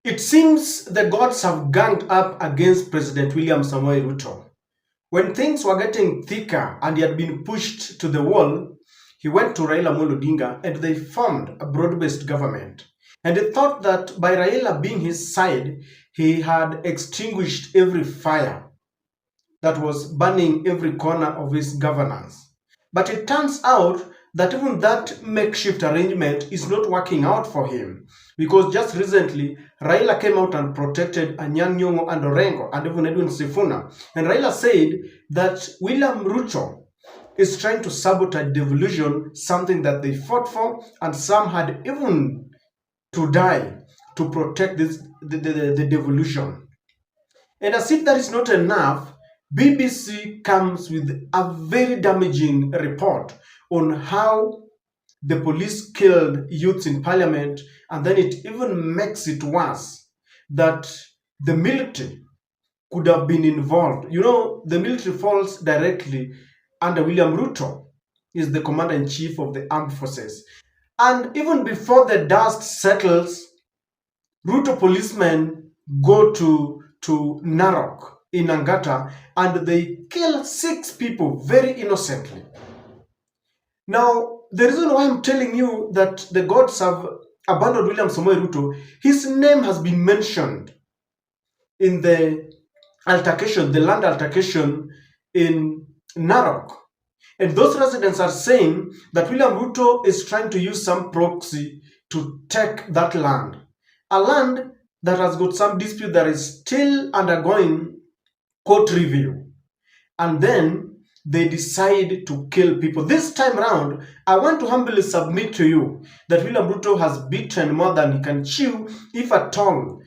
It seems the gods have ganged up against President William Samoei Ruto. When things were getting thicker and he had been pushed to the wall, he went to Raila Amolo Odinga and they formed a broad-based government. And he thought that by Raila being his side, he had extinguished every fire that was burning every corner of his governance. But it turns out that even that makeshift arrangement is not working out for him, because just recently Raila came out and protected Anyang' Nyong'o and Orengo and even Edwin Sifuna, and Raila said that William Ruto is trying to sabotage devolution, something that they fought for, and some had even to die to protect the devolution. And as if that is not enough, BBC comes with a very damaging report on how the police killed youths in parliament, and then it even makes it worse that the military could have been involved. You know, the military falls directly under William Ruto, is the commander-in-chief of the armed forces. And even before the dust settles, Ruto policemen go to Narok in Angata and they kill 6 people very innocently. Now, the reason why I'm telling you that the gods have abandoned William Samoei Ruto, his name has been mentioned in the altercation, the land altercation in Narok. And those residents are saying that William Ruto is trying to use some proxy to take that land. A land that has got some dispute that is still undergoing court review. And then they decide to kill people. This time around, I want to humbly submit to you that William Ruto has bitten more than he can chew, if at all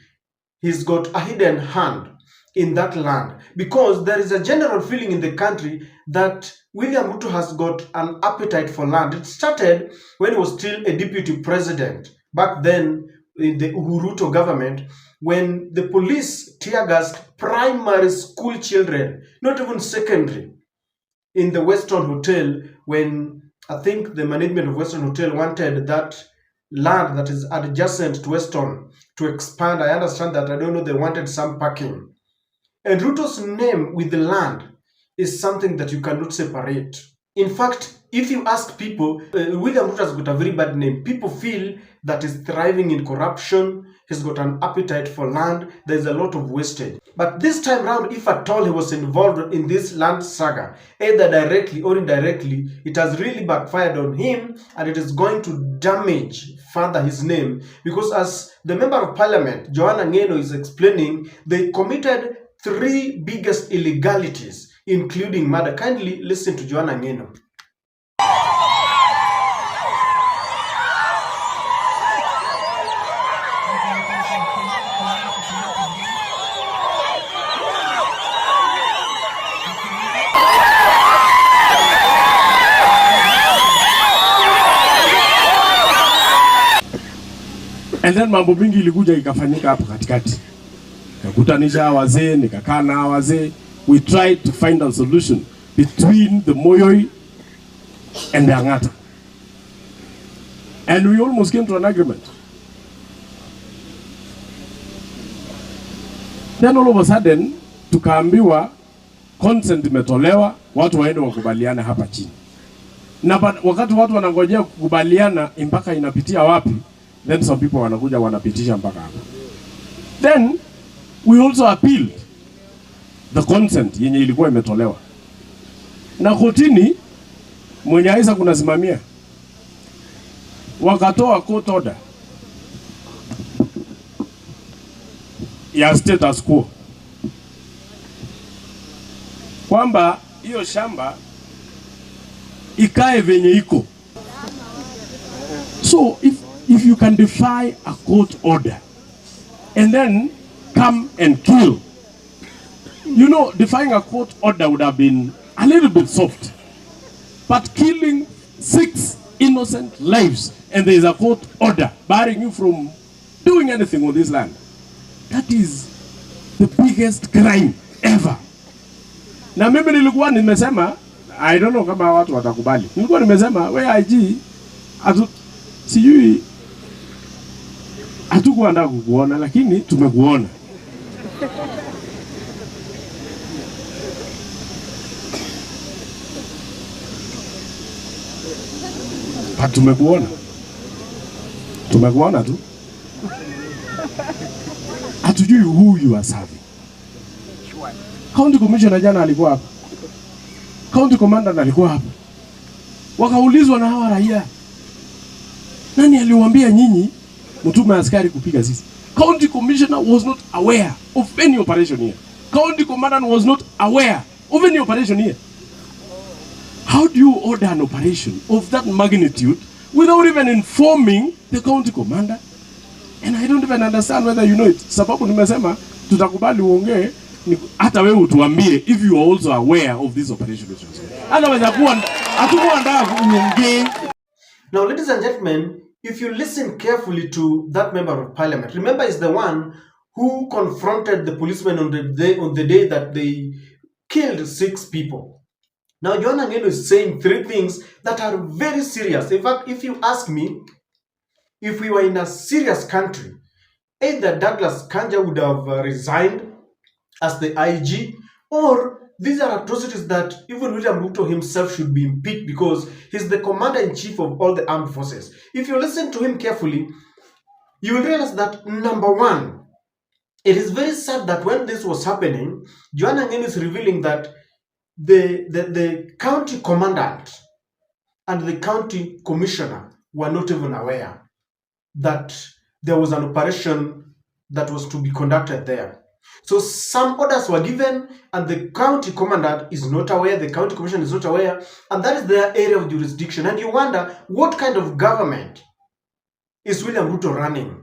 he's got a hidden hand in that land. Because there is a general feeling in the country that William Ruto has got an appetite for land. It started when he was still a deputy president, back then in the Ruto government, when the police tear-gassed primary school children, not even secondary, in the Western Hotel, when I think the management of Western Hotel wanted that land that is adjacent to Western to expand. I understand that, I don't know, they wanted some parking. And Ruto's name with the land is something that you cannot separate. In fact, if you ask people, William Ruto has got a very bad name. People feel that he's thriving in corruption, he's got an appetite for land, there's a lot of wastage. But this time around, if at all he was involved in this land saga, either directly or indirectly, it has really backfired on him, and it is going to damage further his name. Because as the member of parliament, Johana Ngeno, is explaining, they committed 3 biggest illegalities, including murder. Kindly listen to Johana Ngeno. And then mambo mingi ilikuja ikafanyika hapo katikati. Nikakutanisha wazee, nikakaa na wazee. We tried to find a solution between the Moyoi and the Angata. And we almost came to an agreement. Then all of a sudden, tukaambiwa consent imetolewa, watu waende wakubaliane hapa chini. Na wakati watu wanangojea kukubaliana mpaka inapitia wapi, then some people wanakuja wanapitisha mpaka hapa. Then we also appealed the consent yenye ilikuwa imetolewa. Na kotini mwenye aisa kunasimamia wakatoa court order ya status quo kwamba hiyo shamba ikae venye iko. So if you can defy a court order and then come and kill, you know, defying a court order would have been a little bit soft, but killing 6 innocent lives and there is a court order barring you from doing anything on this land, that is the biggest crime ever. Na mimi nilikuwa nimesema, I don't know kama watu watakubali, nilikuwa nimesema we IG sijui hatukuandaa kukuona, lakini tumekuona. Tumekuona tu, hatujui who you are serving. County commissioner jana alikuwa hapa, county commander alikuwa hapa, wakaulizwa na hawa raia, nani aliwaambia nyinyi mtume askari kupiga sisi? County commissioner was not aware of any operation here. County commander was not aware of any operation here. How do you order an operation of that magnitude without even informing the county commander? And I don't even understand whether you know it. Sababu nimesema tutakubali uongee hata wewe utuambie if you are also aware of this operation. Otherwise hatukuandaa kuongea. Now, ladies and gentlemen, if you listen carefully to that member of parliament, remember is the one who confronted the policemen on the day that they killed 6 people. Now, Johana Ngeno is saying 3 things that are very serious. In fact, if you ask me, if we were in a serious country, either Douglas Kanja would have resigned as the IG, or these are atrocities that even William Ruto himself should be impeached because he's the commander-in-chief of all the armed forces. If you listen to him carefully, you will realize that, number one, it is very sad that when this was happening, Johana Ngeno is revealing that the county commandant and the county commissioner were not even aware that there was an operation that was to be conducted there. So some orders were given and the county commandant is not aware, the county commissioner is not aware, and that is their area of jurisdiction. And you wonder, what kind of government is William Ruto running?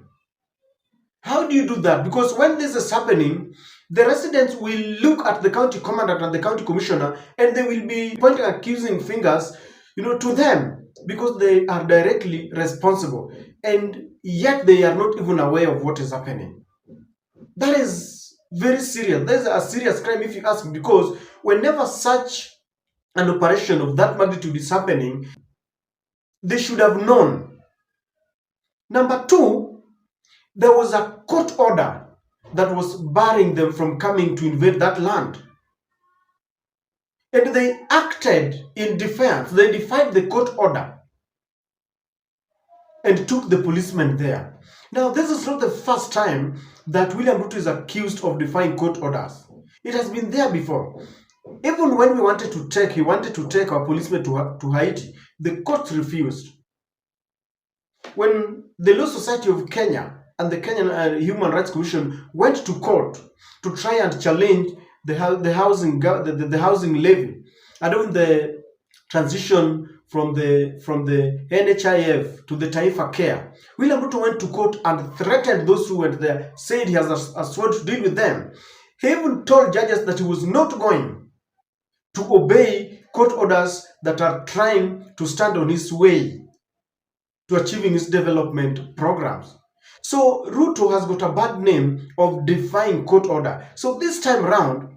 How do you do that? Because when this is happening, the residents will look at the county commandant and the county commissioner and they will be pointing accusing fingers, to them because they are directly responsible, and yet they are not even aware of what is happening. That is very serious. That is a serious crime if you ask me, because whenever such an operation of that magnitude is happening, they should have known. Number 2, there was a court order that was barring them from coming to invade that land. And they acted in defiance. They defied the court order and took the policemen there. Now, this is not the first time that William Ruto is accused of defying court orders. It has been there before. Even when he wanted to take our policemen to Haiti, the court refused. When the Law Society of Kenya and the Kenyan Human Rights Commission went to court to try and challenge the housing levy and even the transition from the NHIF to the Taifa Care, William Ruto went to court and threatened those who went there, said he has a sword to deal with them. He even told judges that he was not going to obey court orders that are trying to stand on his way to achieving his development programs. So Ruto has got a bad name of defying court order. So this time round,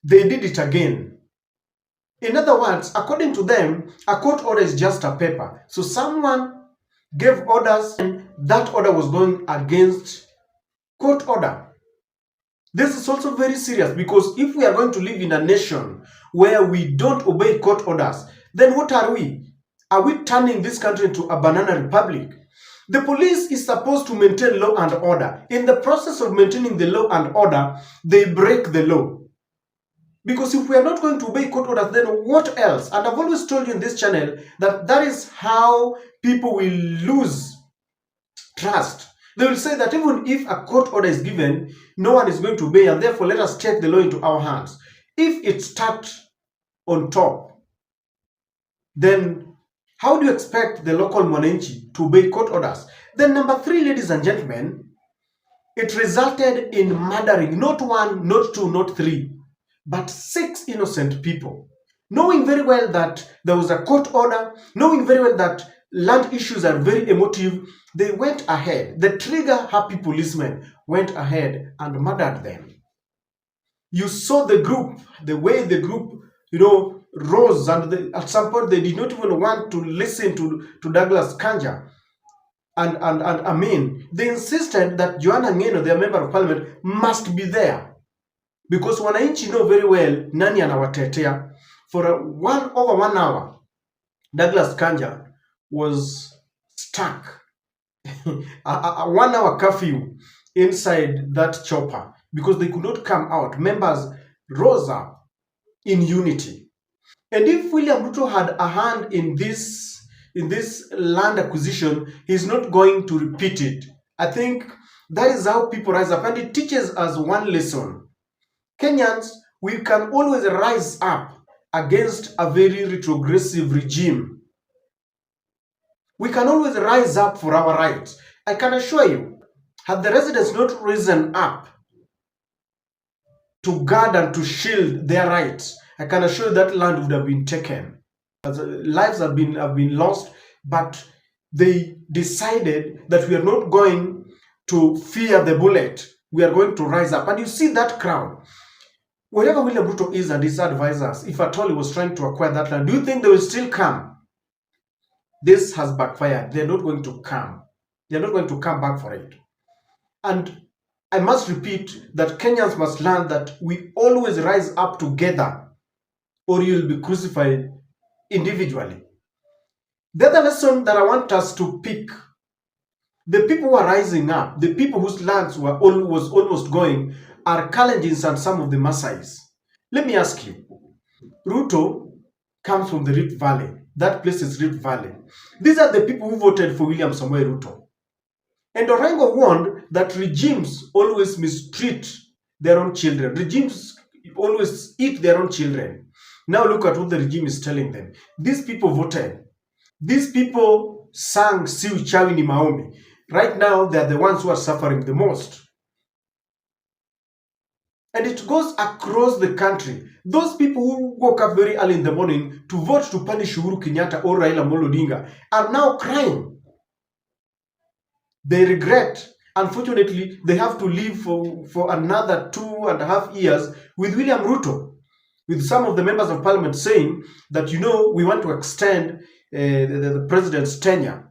they did it again. In other words, according to them, a court order is just a paper. So someone gave orders and that order was going against court order. This is also very serious, because if we are going to live in a nation where we don't obey court orders, then what are we? Are we turning this country into a banana republic? The police is supposed to maintain law and order. In the process of maintaining the law and order, they break the law. Because if we are not going to obey court orders, then what else? And I've always told you in this channel that is how people will lose trust. They will say that even if a court order is given, no one is going to obey, and therefore let us take the law into our hands. If it starts on top, then how do you expect the local mwananchi to obey court orders? Then number 3, ladies and gentlemen, it resulted in murdering not 1, not 2, not 3, but 6 innocent people. Knowing very well that there was a court order, knowing very well that land issues are very emotive, they went ahead. The trigger-happy policemen went ahead and murdered them. You saw the group, the way the group, rose, and at some point they did not even want to listen to Douglas Kanja. and Amin, they insisted that Johana Ngeno, their member of parliament, must be there. Because wananchi know very well nani anawatetea. For over 1 hour, Douglas Kanja was stuck. a 1 hour curfew inside that chopper because they could not come out. Members rose up in unity. And if William Ruto had a hand in this land acquisition, he's not going to repeat it. I think that is how people rise up, and it teaches us one lesson. Kenyans, we can always rise up against a very retrogressive regime. We can always rise up for our rights. I can assure you, had the residents not risen up to guard and to shield their rights, I can assure you that land would have been taken. Lives have been lost, but they decided that we are not going to fear the bullet. We are going to rise up. And you see that crowd. Wherever William Ruto is and his advisors, if at all he was trying to acquire that land, do you think they will still come? This has backfired. They're not going to come. They're not going to come back for it. And I must repeat that Kenyans must learn that we always rise up together, or you'll be crucified individually. The other lesson that I want us to pick, the people who are rising up, the people whose lands was almost going, are Kalenjins and some of the Maasais. Let me ask you, Ruto comes from the Rift Valley. That place is Rift Valley. These are the people who voted for William Samoei Ruto. And Orengo warned that regimes always mistreat their own children. Regimes always eat their own children. Now look at what the regime is telling them. These people voted. These people sang Si Uchawi ni Maombi. Right now, they are the ones who are suffering the most. And it goes across the country. Those people who woke up very early in the morning to vote to punish Uhuru Kenyatta or Raila Amolo Odinga are now crying. They regret. Unfortunately, they have to live for another 2.5 years with William Ruto, with some of the members of parliament saying that, we want to extend the president's tenure.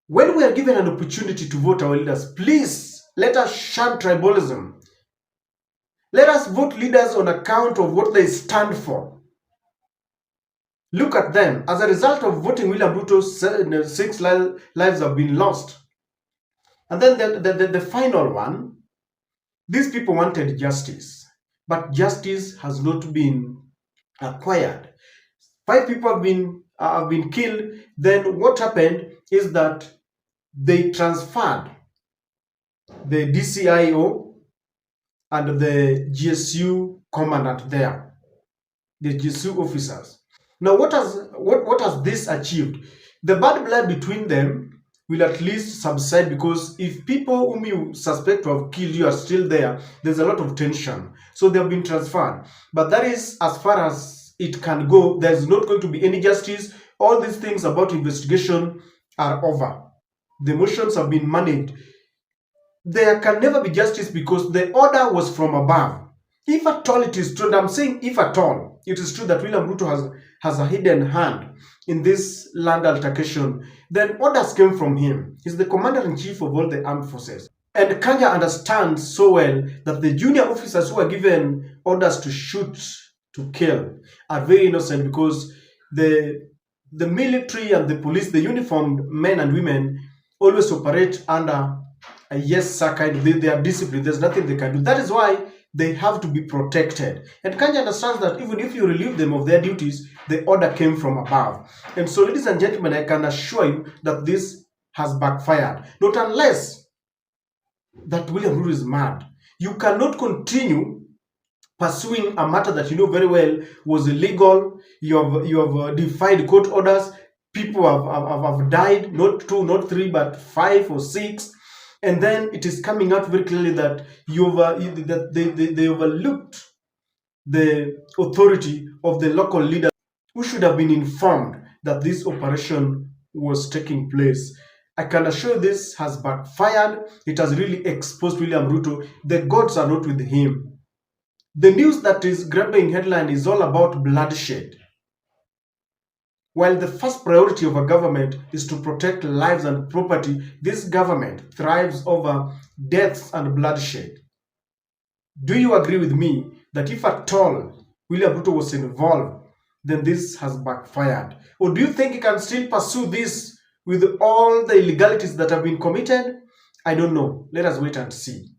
When we are given an opportunity to vote our leaders, please let us shun tribalism. Let us vote leaders on account of what they stand for. Look at them. As a result of voting William Ruto, 6 lives have been lost. And then the final one, these people wanted justice, but justice has not been acquired. 5 people have been killed. Then what happened is that they transferred the DCIO and the GSU commandant there, the GSU officers. Now, what has this achieved? The bad blood between them will at least subside, because if people whom you suspect to have killed you are still there, there's a lot of tension. So they have been transferred. But that is as far as it can go. There's not going to be any justice. All these things about investigation are over. The motions have been managed. There can never be justice because the order was from above. If at all it is true, and I'm saying if at all it is true that William Ruto has a hidden hand in this land altercation, then orders came from him. He's the commander-in-chief of all the armed forces. And Kanja understands so well that the junior officers who are given orders to shoot, to kill, are very innocent, because the military and the police, the uniformed men and women, always operate under a yes sir kind. They are disciplined. There's nothing they can do. That is why they have to be protected. And Kanja understands that even if you relieve them of their duties, the order came from above. And so, ladies and gentlemen, I can assure you that this has backfired. Not unless that William Ruto is mad. You cannot continue pursuing a matter that you know very well was illegal. You have defied court orders. People have died, not 2, not 3, but 5 or 6. And then it is coming out very clearly that they overlooked the authority of the local leaders, who should have been informed that this operation was taking place. I can assure you this has backfired. It has really exposed William Ruto. The gods are not with him. The news that is grabbing headline is all about bloodshed. While the first priority of a government is to protect lives and property, this government thrives over deaths and bloodshed. Do you agree with me that if at all William Ruto was involved, then this has backfired? Or do you think he can still pursue this with all the illegalities that have been committed? I don't know. Let us wait and see.